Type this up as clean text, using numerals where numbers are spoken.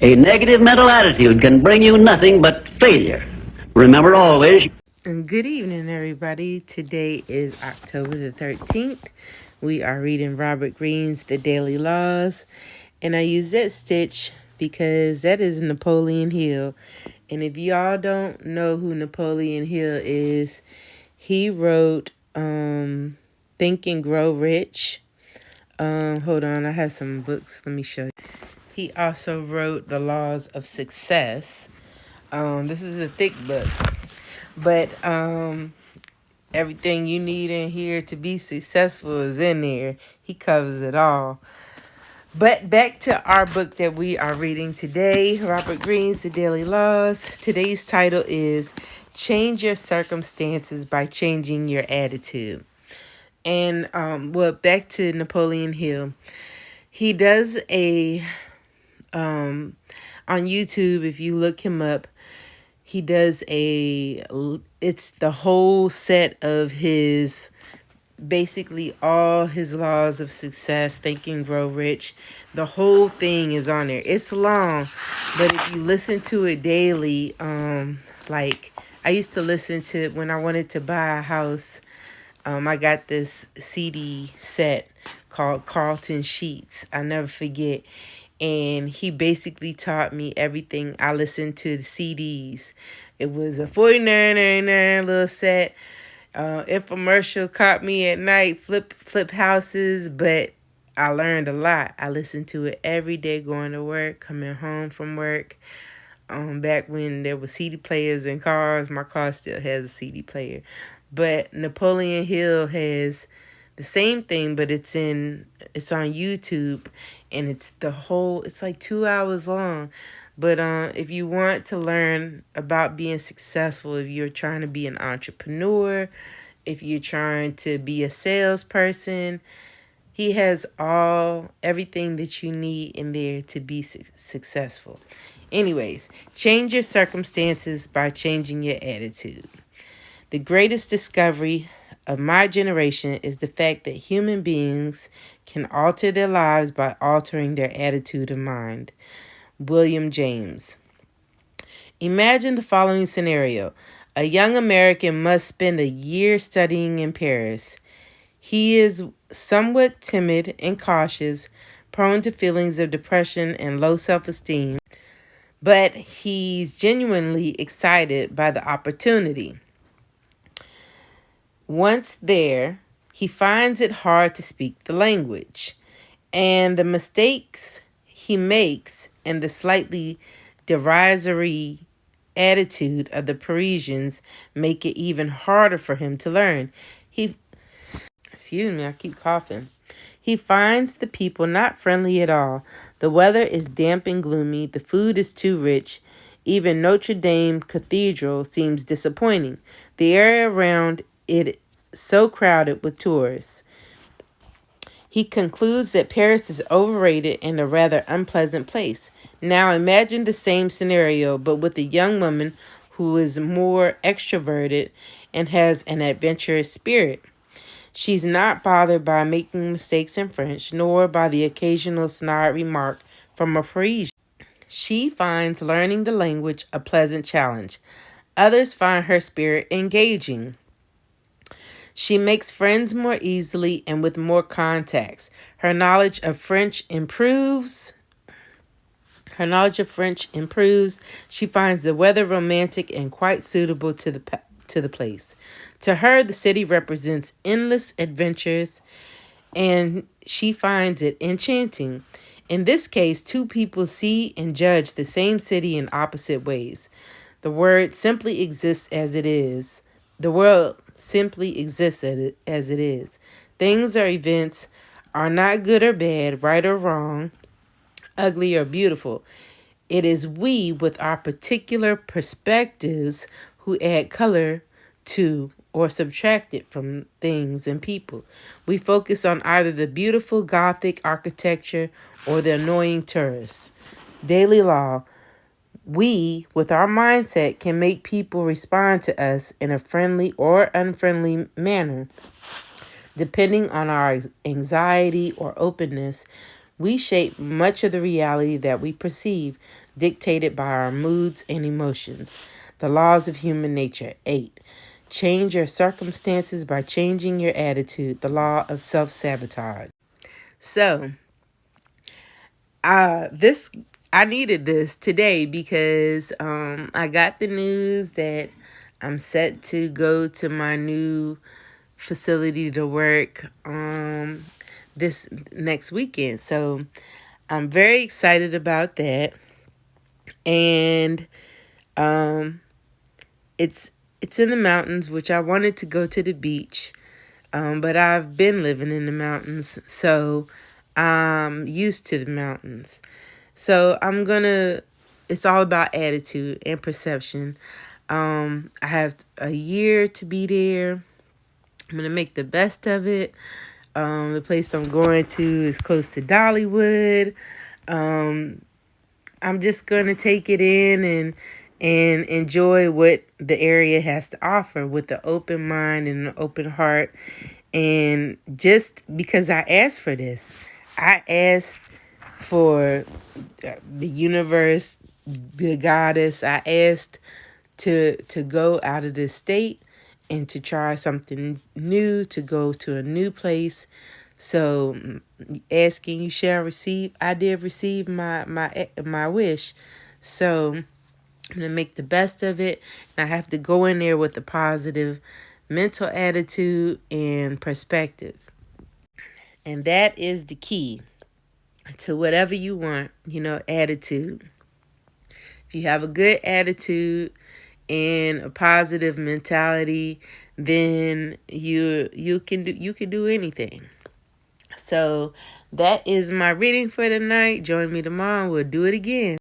A negative mental attitude can bring you nothing but failure. Remember always. And good evening, everybody. Today is October the 13th. We are reading Robert Greene's The Daily Laws. And I use that stitch because that is Napoleon Hill. And if y'all don't know who Napoleon Hill is, he wrote Think and Grow Rich. Hold on, I have some books. Let me show you. He also wrote The Laws of Success. This is a thick book. But everything you need in here to be successful is in there. He covers it all. But back to our book that we are reading today, Robert Greene's The Daily Laws. Today's title is Change Your Circumstances by Changing Your Attitude. And, back to Napoleon Hill. He does on YouTube, if you look him up, he does it's the whole set of basically all his laws of success, Think and Grow Rich. The whole thing is on there. It's long, but if you listen to it daily, like I used to listen to it when I wanted to buy a house. I got this CD set called Carlton Sheets. I never forget. And he basically taught me everything. I listened to the CDs. It was a 49.99 little set. Infomercial caught me at night, flip houses, but I learned a lot. I listened to it every day going to work, coming home from work. Back when there were CD players in cars, my car still has a CD player. But Napoleon Hill has the same thing, but it's on YouTube, and it's like 2 hours long. But if you want to learn about being successful, if you're trying to be an entrepreneur, if you're trying to be a salesperson, he has everything that you need in there to be successful. Anyways, change your circumstances by changing your attitude. The greatest discovery of my generation is the fact that human beings can alter their lives by altering their attitude of mind. William James. Imagine the following scenario. A young American must spend a year studying in Paris. He is somewhat timid and cautious, prone to feelings of depression and low self-esteem, but he's genuinely excited by the opportunity. Once there, he finds it hard to speak the language, and the mistakes he makes and the slightly derisory attitude of the Parisians make it even harder for him to learn. Excuse me, I keep coughing. He finds the people not friendly at all. The weather is damp and gloomy. The food is too rich. Even Notre Dame Cathedral seems disappointing. The area around it so crowded with tourists. He concludes that Paris is overrated and a rather unpleasant place. Now imagine the same scenario, but with a young woman who is more extroverted and has an adventurous spirit. She's not bothered by making mistakes in French, nor by the occasional snide remark from a Parisian. She finds learning the language a pleasant challenge. Others find her spirit engaging. She makes friends more easily and with more contacts. Her knowledge of French improves. She finds the weather romantic and quite suitable to the place. To her, the city represents endless adventures, and she finds it enchanting. In this case, two people see and judge the same city in opposite ways. The world simply exists as it is. Things or events are not good or bad, right or wrong, ugly or beautiful. It is we, with our particular perspectives, who add color to or subtract it from things and people. We focus on either the beautiful Gothic architecture or the annoying tourists. Daily law. We, with our mindset, can make people respond to us in a friendly or unfriendly manner. Depending on our anxiety or openness, We shape much of the reality that we perceive, dictated by our moods and emotions. The laws of human nature. 8. Change your circumstances by changing your attitude. The law of self-sabotage. So, this I needed this today because I got the news that I'm set to go to my new facility to work this next weekend. So I'm very excited about that. And it's in the mountains, which I wanted to go to the beach. But I've been living in the mountains, so I'm used to the mountains. So it's all about attitude and perception. I have a year to be there. I'm going to make the best of it. The place I'm going to is close to Dollywood. I'm just going to take it in and enjoy what the area has to offer with an open mind and an open heart. And just because I asked for this, I asked for the universe, the goddess. I asked to go out of this state and to try something new, to go to a new place. So asking, you shall receive. I did receive my wish. So I'm gonna make the best of it. And I have to go in there with a positive mental attitude and perspective. And that is the key to whatever you want, attitude. If you have a good attitude and a positive mentality, then you can do anything. So that is my reading for tonight. Join me tomorrow. We'll do it again.